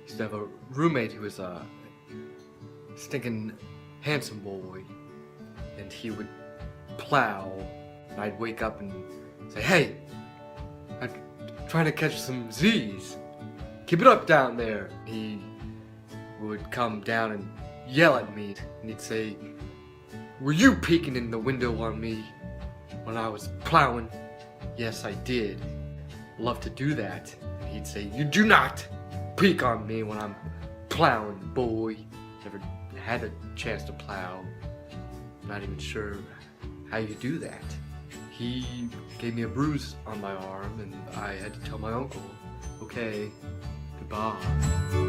used to have a roommate who was a stinking handsome boy, and he would plow, and I'd wake up and say, "Hey, I'm trying to catch some Z's. Keep it up down there." He would come down and yell at me, and he'd say, "Were you peeking in the window on me when I was plowing?" Yes, I did. Love to do that. And he'd say, "You do not peek on me when I'm plowing, boy." Never had a chance to plow. Not even sure how you do that. He gave me a bruise on my arm, and I had to tell my uncle, "Okay, goodbye."